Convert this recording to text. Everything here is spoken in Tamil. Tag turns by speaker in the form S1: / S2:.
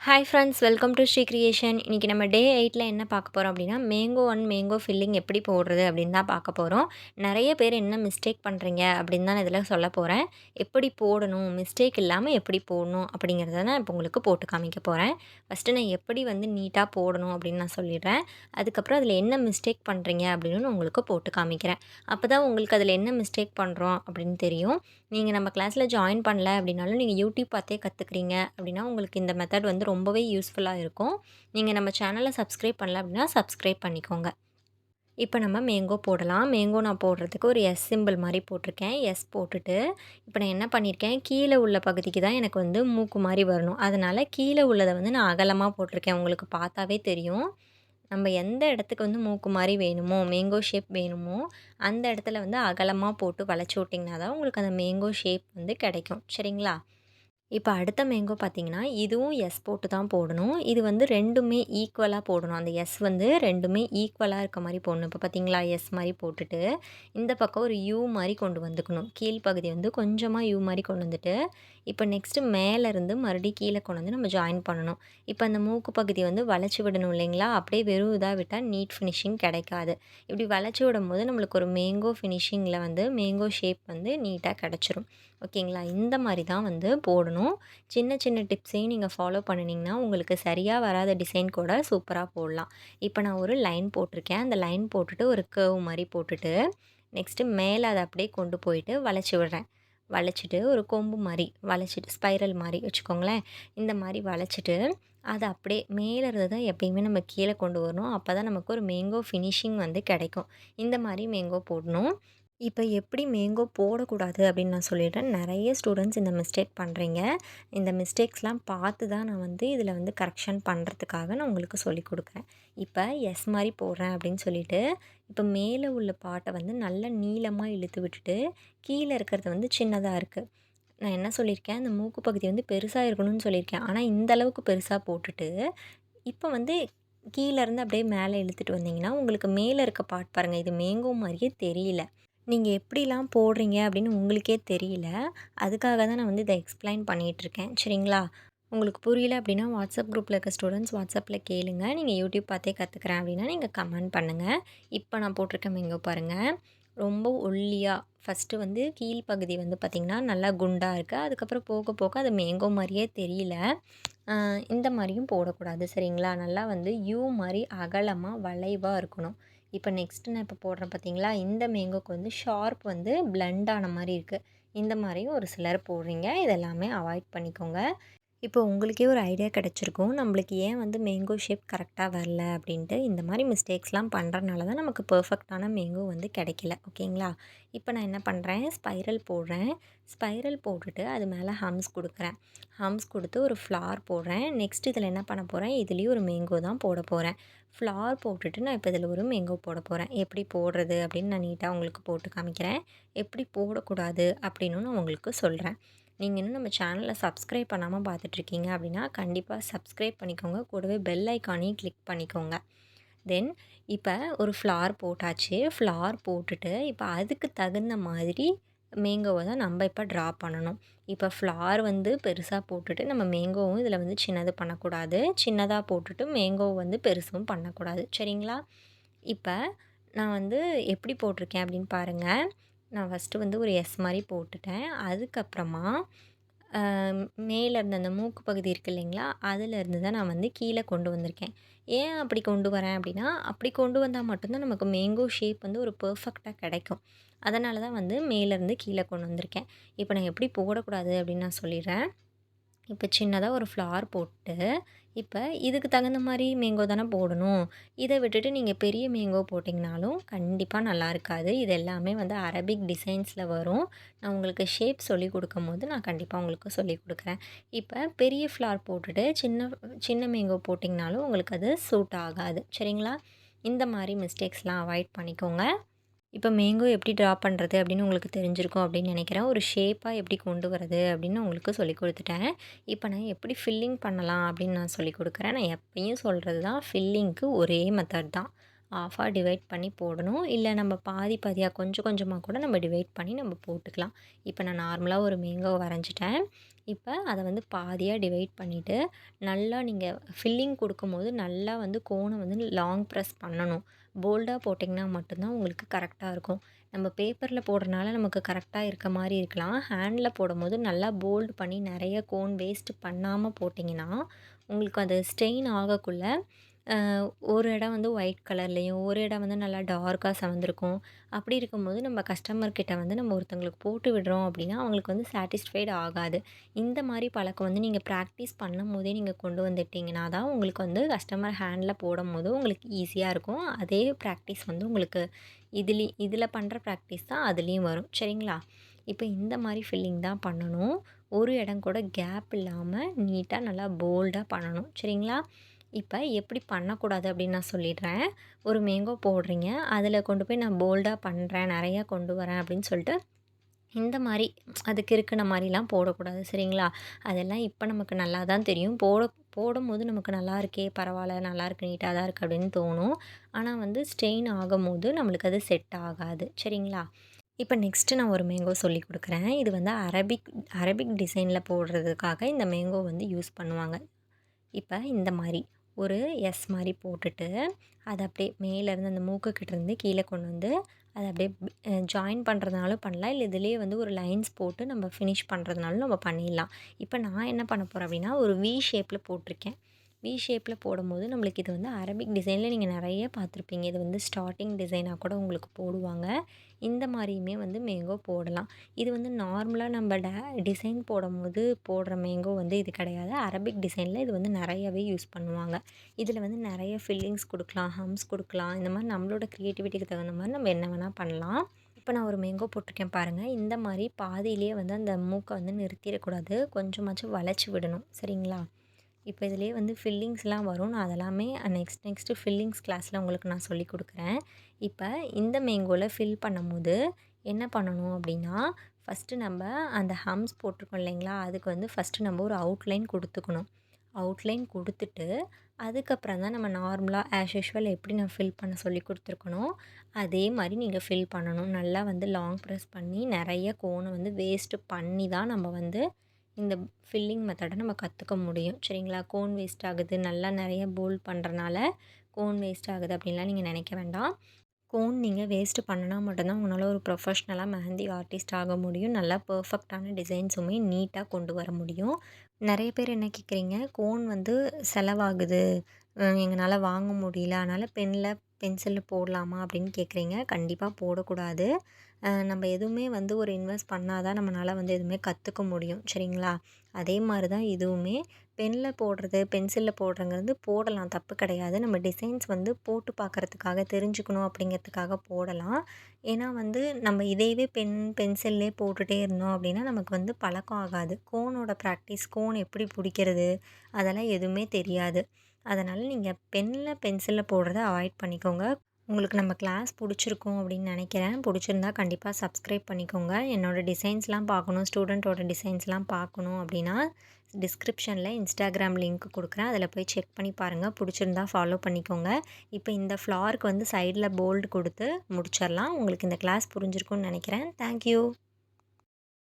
S1: Hi friends, welcome to Sri creation. இன்றைக்கி நம்ம டே 8ல் என்ன பார்க்க போகிறோம் அப்படின்னா, மேங்கோ மேங்கோ ஃபில்லிங் எப்படி போடுறது அப்படின்னு தான் பார்க்க போகிறோம். நிறைய பேர் என்ன மிஸ்டேக் பண்ணுறீங்க அப்படின்னு தான் நான் இதில் சொல்ல போகிறேன். எப்படி போடணும், மிஸ்டேக் இல்லாமல் எப்படி போடணும் அப்படிங்கிறத நான் இப்போ உங்களுக்கு போட்டு காமிக்க போகிறேன். ஃபஸ்ட்டு நான் எப்படி நீட்டாக போடணும் அப்படின்னு நான் சொல்லிடுறேன். அதுக்கப்புறம் அதில் என்ன மிஸ்டேக் பண்ணுறீங்க அப்படின்னு நான் உங்களுக்கு போட்டு காமிக்கிறேன். அப்போ தான் உங்களுக்கு அதில் என்ன மிஸ்டேக் பண்ணுறோம் அப்படின்னு தெரியும். நீங்கள் நம்ம கிளாஸில் ஜாயின் பண்ணல அப்படின்னாலும் நீங்கள் யூடியூப் பார்த்தே கற்றுக்குறீங்க அப்படின்னா உங்களுக்கு இந்த மெத்தட் ரொம்பவே யூஸ்ஃபுல்லாக இருக்கும். நீங்கள் நம்ம சேனலை சப்ஸ்கிரைப் பண்ணல அப்படின்னா சப்ஸ்கிரைப் பண்ணிக்கோங்க. இப்போ நம்ம மேங்கோ போடலாம். மேங்கோ நான் போடுறதுக்கு ஒரு எஸ் சிம்பிள் மாதிரி போட்டிருக்கேன். எஸ் போட்டுட்டு இப்போ நான் என்ன பண்ணியிருக்கேன், கீழே உள்ள பகுதிக்கு தான் எனக்கு மூக்கு மாதிரி வரணும். அதனால் கீழே உள்ளதை நான் அகலமாக போட்டிருக்கேன். உங்களுக்கு பார்த்தாவே தெரியும். நம்ம எந்த இடத்துக்கு மூக்கு மாதிரி வேணுமோ, மேங்கோ ஷேப் வேணுமோ, அந்த இடத்துல அகலமாக போட்டு வளைச்சி விட்டிங்கன்னா தான் உங்களுக்கு அந்த மேங்கோ ஷேப் கிடைக்கும். சரிங்களா? இப்போ அடுத்த மேங்கோ பார்த்தீங்கன்னா, இதுவும் எஸ் போட்டு தான் போடணும். இது 2மே ஈக்குவலா போடணும். அந்த எஸ் 2மே ஈக்குவலா இருக்க மாரி போடணும். இப்போ பார்த்தீங்களா, எஸ் மாரி போட்டுட்டு, இந்த பக்கம் ஒரு யூ மாரி கொண்டு வந்துக்கணும். கீழ்ப்பகுதி கொஞ்சமா யூ மாரி கொண்டு வந்துட்டு, இப்போ நெக்ஸ்ட்டு மேலேருந்து மறுபடியும் கீழே கொண்டு நம்ம ஜாயின் பண்ணணும். இப்போ அந்த மூக்கு பகுதி வளைச்சி விடணும் இல்லைங்களா? அப்படியே வெறும் இதா விட்டா நீட் ஃபினிஷிங் கிடைக்காது. இப்படி வளைச்சி விடும்போது நம்மளுக்கு ஒரு மேங்கோ ஃபினிஷிங்கில் மேங்கோ ஷேப் நீட்டாக கிடச்சிரும். ஓகேங்களா? இந்த மாரி தான் போடணும். சின்ன சின்ன டிப்ஸையும் நீங்கள் ஃபாலோ பண்ணினீங்கன்னா, உங்களுக்கு சரியாக வராத டிசைன் கூட சூப்பராக போடலாம். இப்போ நான் ஒரு லைன் போட்டிருக்கேன். அந்த லைன் போட்டுட்டு ஒரு கர்வ் மாரி போட்டுட்டு, நெக்ஸ்ட்டு மேலே அதை அப்படியே கொண்டு போயிட்டு வளைச்சி விடுறேன். வளைச்சிட்டு ஒரு கொம்பு மாரி வளைச்சிட்டு ஸ்பைரல் மாரி வச்சுக்கோங்களேன். இந்த மாரி வளைச்சிட்டு, அத அப்படியே மேலே இருந்து தான் எப்பயுமே நம்ம கீழே கொண்டு வரணும். அப்போ தான் நமக்கு ஒரு மேங்கோ ஃபினிஷிங் கிடைக்கும். இந்த மாரி மேங்கோ போடணும். இப்போ எப்படி மேங்கோ போடக்கூடாது அப்படின்னு நான் சொல்லிடுறேன். நிறைய ஸ்டூடெண்ட்ஸ் இந்த மிஸ்டேக் பண்ணுறீங்க. இந்த மிஸ்டேக்ஸ்லாம் பார்த்து தான் நான் இதில் கரெக்ஷன் பண்ணுறதுக்காக நான் உங்களுக்கு சொல்லிக் கொடுக்குறேன். இப்போ எஸ் மாதிரி போடுறேன் அப்படின்னு சொல்லிட்டு, இப்போ மேலே உள்ள பார்ட்டை நல்லா நீளமாக இழுத்து விட்டுட்டு, கீழே இருக்கிறது சின்னதாக இருக்குது. நான் என்ன சொல்லியிருக்கேன், அந்த மூக்கு பகுதி பெருசாக இருக்கணும்னு சொல்லியிருக்கேன். ஆனால் இந்த அளவுக்கு பெருசாக போட்டுட்டு, இப்போ கீழேருந்து அப்படியே மேலே இழுத்துட்டு வந்தீங்கன்னா, உங்களுக்கு மேலே இருக்க பார்ட் பாருங்கள், இது மேங்கோ மாதிரியே தெரியல. நீங்கள் எப்படிலாம் போடுறீங்க அப்படின்னு உங்களுக்கே தெரியல. அதுக்காக தான் நான் இதை எக்ஸ்பிளைன் பண்ணிகிட்ருக்கேன். சரிங்களா? உங்களுக்கு புரியல அப்படின்னா வாட்ஸ்அப் குரூப்பில் இருக்க ஸ்டூடெண்ட்ஸ் வாட்ஸ்அப்பில் கேளுங்க. நீங்கள் யூடியூப் பார்த்தே கற்றுக்குறேன் அப்படின்னா நீங்கள் கமெண்ட் பண்ணுங்கள். இப்போ நான் போட்டிருக்க மேங்கோ பாருங்கள். ரொம்ப ஒல்லியாக ஃபஸ்ட்டு கீழ்ப்பகுதி பார்த்திங்கன்னா நல்லா குண்டாக இருக்குது. அதுக்கப்புறம் போக போக அது மேங்கோ மாதிரியே தெரியல. இந்த மாதிரியும் போடக்கூடாது. சரிங்களா? நல்லா யூ மாதிரி அகலமாக வளைவாக இருக்கணும். இப்போ நெக்ஸ்ட்டு நான் இப்போ போடுறேன் பார்த்தீங்களா, இந்த மேங்கோக்கு ஷார்ப் பிளெண்ட் ஆன மாரி இருக்குது. இந்த மாரியும் ஒரு சிலர் போடுறீங்க. இதெல்லாமே அவாய்ட் பண்ணிக்கோங்க. இப்போ உங்களுக்கே ஒரு ஐடியா கிடச்சிருக்கும். நம்மளுக்கு ஏன் மேங்கோ ஷேப் கரெக்டாக வரல அப்படின்ட்டு. இந்த மாதிரி மிஸ்டேக்ஸ்லாம் பண்ணுறனால தான் நமக்கு பெர்ஃபெக்டான மேங்கோ கிடைக்கல. ஓகேங்களா? இப்போ நான் என்ன பண்ணுறேன், ஸ்பைரல் போடுறேன். ஸ்பைரல் போட்டுட்டு அது மேலே ஹம்ஸ் கொடுக்குறேன். ஹம்ஸ் கொடுத்து ஒரு ஃப்ளார் போடுறேன். நெக்ஸ்ட் இதில் என்ன பண்ண போகிறேன், இதுலேயும் ஒரு மேங்கோ தான் போட போகிறேன். ஃப்ளார் போட்டுட்டு நான் இப்போ இதில் ஒரு மேங்கோ போட போகிறேன். எப்படி போடுறது அப்படின்னு நான் நீட்டாக உங்களுக்கு போட்டு காமிக்கிறேன். எப்படி போடக்கூடாது அப்படின்னு நான் உங்களுக்கு சொல்கிறேன். நீங்கள் இன்னும் நம்ம சேனலை சப்ஸ்கிரைப் பண்ணாமல் பார்த்துட்ருக்கீங்க அப்படின்னா கண்டிப்பாக சப்ஸ்கிரைப் பண்ணிக்கோங்க. கூடவே பெல் ஐக்கானையும் கிளிக் பண்ணிக்கோங்க. தென் இப்போ ஒரு ஃப்ளார் போட்டாச்சு. ஃப்ளார் போட்டுட்டு இப்போ அதுக்கு தகுந்த மாதிரி மேங்கோவை தான் நம்ம இப்போ ட்ரா பண்ணணும். இப்போ ஃப்ளார் பெருசாக போட்டுட்டு நம்ம மேங்கோவும் இதில் சின்னது பண்ணக்கூடாது. சின்னதாக போட்டுட்டு மேங்கோவை பெருசும் பண்ணக்கூடாது. சரிங்களா? இப்போ நான் எப்படி போட்டிருக்கேன் அப்படின்னு பாருங்கள். நான் ஃபஸ்ட்டு ஒரு எஸ் மாதிரி போட்டுட்டேன். அதுக்கப்புறமா மேலே இருந்த அந்த மூக்கு பகுதி இருக்குது இல்லைங்களா, அதிலேருந்து தான் நான் கீழே கொண்டு வந்திருக்கேன். ஏன் அப்படி கொண்டு வரேன் அப்படின்னா, அப்படி கொண்டு வந்தால் மட்டும்தான் நமக்கு மேங்கோ ஷேப் ஒரு பெர்ஃபெக்டாக கிடைக்கும். அதனால தான் மேலேருந்து கீழே கொண்டு வந்திருக்கேன். இப்போ நான் எப்படி போடக்கூடாது அப்படின்னு நான் சொல்லிடுறேன். இப்போ சின்னதாக ஒரு ஃப்ளார் போட்டு, இப்போ இதுக்கு தகுந்த மாதிரி மேங்கோ தானே போடணும். இதை விட்டுட்டு நீங்கள் பெரிய மேங்கோ போட்டிங்கனாலும் கண்டிப்பாக நல்லா இருக்காது. இது எல்லாமே அரபிக் டிசைன்ஸில் வரும். நான் உங்களுக்கு ஷேப் சொல்லிக் கொடுக்கும்போது நான் கண்டிப்பாக உங்களுக்கு சொல்லிக் கொடுக்குறேன். இப்போ பெரிய ஃப்ளார் போட்டுட்டு சின்ன சின்ன மேங்கோ போட்டிங்கனாலும் உங்களுக்கு அது சூட் ஆகாது. சரிங்களா? இந்த மாதிரி மிஸ்டேக்ஸ்லாம் அவாய்ட் பண்ணிக்கோங்க. இப்போ மேங்கோ எப்படி ட்ரா பண்ணுறது அப்படின்னு உங்களுக்கு தெரிஞ்சிருக்கும் அப்படின்னு நினைக்கிறேன். ஒரு ஷேப்பாக எப்படி கொண்டு வரது அப்படின்னு உங்களுக்கு சொல்லிக் கொடுத்துட்டேன். இப்போ நான் எப்படி ஃபில்லிங் பண்ணலாம் அப்படின்னு நான் சொல்லிக் கொடுக்குறேன். நான் எப்பயும் சொல்கிறது தான், ஃபில்லிங்க்கு ஒரே மெத்தட் தான். ஆஃபாக டிவைட் பண்ணி போடணும். இல்லை நம்ம பாதி பாதியாக கொஞ்சம் கொஞ்சமாக கூட நம்ம டிவைட் பண்ணி நம்ம போட்டுக்கலாம். இப்போ நான் நார்மலாக ஒரு மேங்கோ வரைஞ்சிட்டேன். இப்ப அத வந்து பாதியா டிவைட் பண்ணிட்டு, நல்லா நீங்க ஃபில்லிங் குடுக்கும்போது நல்லா வந்து கோண வந்து லாங் பிரஸ் பண்ணணும். போல்டா போட்டிங்கன்னா மட்டும் தான் உங்களுக்கு கரெக்ட்டா இருக்கும். நம்ம பேப்பர்ல போடுறனால நமக்கு கரெக்ட்டா இருக்க மாரி இருக்கலாம். ஹேண்ட்ல போடும்போது நல்லா போல்ட் பண்ணி நெறைய கோன் வேஸ்ட் பண்ணாம போட்டிங்கன்னா, உங்களுக்கு அது ஸ்டெயின் ஆகக்குள்ள அ ஒரு இடம் வந்து ஒயிட் கலர்லயும், ஒரு இடம் வந்து நல்லா டார்க்கா செவந்திருக்கும். அப்படி இருக்கும்போது நம்ம கஸ்டமர் கிட்ட வந்து நம்ம ஒருத்தவங்களுக்கு போட்டு விடுறோம் அப்படின்னா, அவங்களுக்கு வந்து சாட்டிஸ்ஃபைடு ஆகாது. இந்த மாரி பழக்கம் வந்து நீங்க பிராக்டிஸ் பண்ணும்போதே நீங்க கொண்டு வந்துட்டீங்கன்னா தான், உங்களுக்கு வந்து கஸ்டமர் ஹேண்ட்ல போடும்போது உங்களுக்கு ஈஸியா இருக்கும். அதே பிராக்டிஸ் வந்து உங்களுக்கு இதில பண்ற பிராக்டிஸ் தான் அதுலயும் வரும். சரிங்களா? இப்ப இந்த மாரி ஃபில்லிங் தான் பண்ணணும். ஒரு இடம் கூட கேப் இல்லாம நீட்டா நல்லா போல்டா பண்ணணும். சரிங்களா? இப்ப எப்படி பண்ணக்கூடாது அப்படின்னு நான் சொல்லிடுறேன். ஒரு மேங்கோ போடுறீங்க. அதில கொண்டு போய் நான் போல்டா பண்றேன், நெறையா கொண்டு வரேன் அப்படின்னு சொல்லிட்டு இந்த மாரி அது கிறுக்குன மாரிலாம் போடக்கூடாது. சரிங்களா? அதெல்லாம் இப்ப நமக்கு நல்லா தான் தெரியும். போடும்போது நமக்கு நல்லா இருக்கே! பரவால்ல, நல்லாயிருக்கு, நீட்டா தான் இருக்கு அப்படின்னு தோணும். ஆனா வந்து ஸ்ட்ரெயின் ஆகும்போது நம்மளுக்கு அது செட் ஆகாது. சரிங்களா? இப்ப நெக்ஸ்ட்டு நான் ஒரு மேங்கோ சொல்லிக் குடுக்குறேன். இது வந்து அரபிக் அரபிக் டிசைன்ல போடுறதுக்காக இந்த மேங்கோ வந்து யூஸ் பண்ணுவாங்க. இப்ப இந்த மாரி ஒரு எஸ் மாரி போட்டுட்டு, அத அப்படியே மேலேருந்து அந்த மூக்குக்கிட்டேருந்து கீழ கொண்டு வந்து, அத அப்படியே ஜாயின் பண்ணுறதுனாலும் பண்ணலாம். இல்ல இதிலேயே வந்து ஒரு லைன்ஸ் போட்டு நம்ம ஃபினிஷ் பண்ணுறதுனாலும் நம்ம பண்ணிடலாம். இப்ப நான் என்ன பண்ண போறேன் அப்படின்னா, ஒரு வி ஷேப்ல போட்டிருக்கேன். வி ஷேப்ல போடும்போது நம்மளுக்கு இது வந்து அரபிக் டிசைன்ல நீங்க நெறைய பார்த்துருப்பீங்க. இது வந்து ஸ்டார்ட்டிங் டிசைனா கூட உங்களுக்கு போடுவாங்க. இந்த மாரியுமே வந்து மேங்கோ போடலாம். இது வந்து நார்மலா நம்ம டிசைன் போடும்போது போடுற மேங்கோ வந்து இது கிடையாது. அரபிக் டிசைன்ல இது வந்து நெறையாவே யூஸ் பண்ணுவாங்க. இதில வந்து நெறைய ஃபில்லிங்ஸ் குடுக்கலாம், ஹம்ஸ் குடுக்கலாம். இந்த மாரி நம்மளோட கிரியேட்டிவிட்டிக்கு தகுந்த மாரி நம்ம என்ன வேணா பண்ணலாம். இப்ப நான் ஒரு மேங்கோ போட்டிருக்கேன் பாருங்க. இந்த மாரி பாதியிலேயே வந்து அந்த மூக்க வந்து நிறுத்திறக்கூடாது. கொஞ்சமாச்சும் வளைச்சு விடணும். சரிங்களா? இப்ப இதிலேயே வந்து ஃபில்லிங்ஸ்லாம் வரும். நான் அதெல்லாமே நெக்ஸ்ட்டு ஃபில்லிங்ஸ் கிளாஸ்ல உங்களுக்கு நான் சொல்லிக் குடுக்குறேன். இப்ப இந்த மேங்கோல ஃபில் பண்ணும்போது என்ன பண்ணணும் அப்டின்னா, ஃபஸ்ட்டு நம்ப அந்த ஹம்ஸ் போட்டிருக்கோம் இல்லைங்களா? அதுக்கு வந்து ஃபஸ்ட்டு நம்ம ஒரு அவுட்லைன் குடுத்துக்கணும். அவுட்லைன் குடுத்துட்டு, அதுக்கப்புறம் தான் நம்ம நார்மலா யூசுவல் எப்படி நான் ஃபில் பண்ண சொல்லிக் குடுத்துருக்கனோ, அதே மாரி நீங்க ஃபில் பண்ணணும். நல்லா வந்து லாங் பிரஸ் பண்ணி நெறைய கோண வந்து வேஸ்ட்டு பண்ணி தான் நம்ம வந்து இந்த ஃபில்லிங் மெத்தட நம்ம கத்துக்க முடியும். சரிங்களா? கோன் வேஸ்ட் ஆகுது, நல்லா நெறைய போல்ட் பண்றனால கோன் வேஸ்ட் ஆகுது அப்டின்லாம் நீங்க நெனைக்க வேண்டாம். கோன் நீங்க வேஸ்ட் பண்ணுனா மட்டும் தான் உங்களால ஒரு ப்ரொஃபஷ்னலா மெஹந்தி ஆர்டிஸ்ட் ஆக முடியும். நல்லா பெர்ஃபெக்ட்டான டிசைன்ஸுமே நீட்டா கொண்டு வர முடியும். நெறைய பேர் என்ன கேட்குறீங்க, கோன் வந்து செலவாகுது. எங்கனால வாங்க முடியல. அதனால பென்சில்ல போடலாமா அப்படின்னு கேட்குறீங்க. கண்டிப்பா போடக்கூடாது. நம்ம எதுவுமே வந்து ஒரு இன்வெஸ்ட் பண்ணா தான் நம்மனால வந்து எதுவுமே கத்துக்க முடியும். சரிங்களா? அதே மாரி தான் இதுவுமே. பென்ல போடுறது, பென்சில்ல போடுறங்கிறது போடலாம் தப்பு கிடையாது. நம்ம டிசைன்ஸ் வந்து போட்டு பார்க்கறதுக்காக, தெரிஞ்சுக்கணும் அப்படிங்கிறதுக்காக போடலாம். ஏன்னா வந்து நம்ம இதையவே பென்சில்லே போட்டுட்டே இருந்தோம் அப்படின்னா, நமக்கு வந்து பழக்கம் ஆகாது. கோனோட ப்ராக்டிஸ், கோன் எப்படி புடிக்கிறது, அதெல்லாம் எதுவுமே தெரியாது. அதனால நீங்க பென்சில்ல போடுறத அவாய்ட் பண்ணிக்கோங்க. உங்களுக்கு நம்ம கிளாஸ் புடிச்சிருக்கும் அப்படின்னு நெனைக்கிறேன். புடிச்சிருந்தா கண்டிப்பா சப்ஸ்கிரைப் பண்ணிக்கோங்க. என்னோட டிசைன்ஸ்லாம் பார்க்கணும், ஸ்டூடெண்ட்டோட டிசைன்ஸ்லாம் பார்க்கணும் அப்படின்னா, டிஸ்கிரிப்ஷன்ல Instagram லிங்க் குடுக்குறேன். அதில போய் செக் பண்ணி பாருங்க. புடிச்சிருந்தா ஃபாலோ பண்ணிக்கோங்க. இப்ப இந்த ஃப்ளாருக்கு வந்து சைட்ல போல்ட் குடுத்து முடிச்சிரலாம். உங்களுக்கு இந்த கிளாஸ் புரிஞ்சிருக்கும்னு நெனைக்கிறேன். Thank you.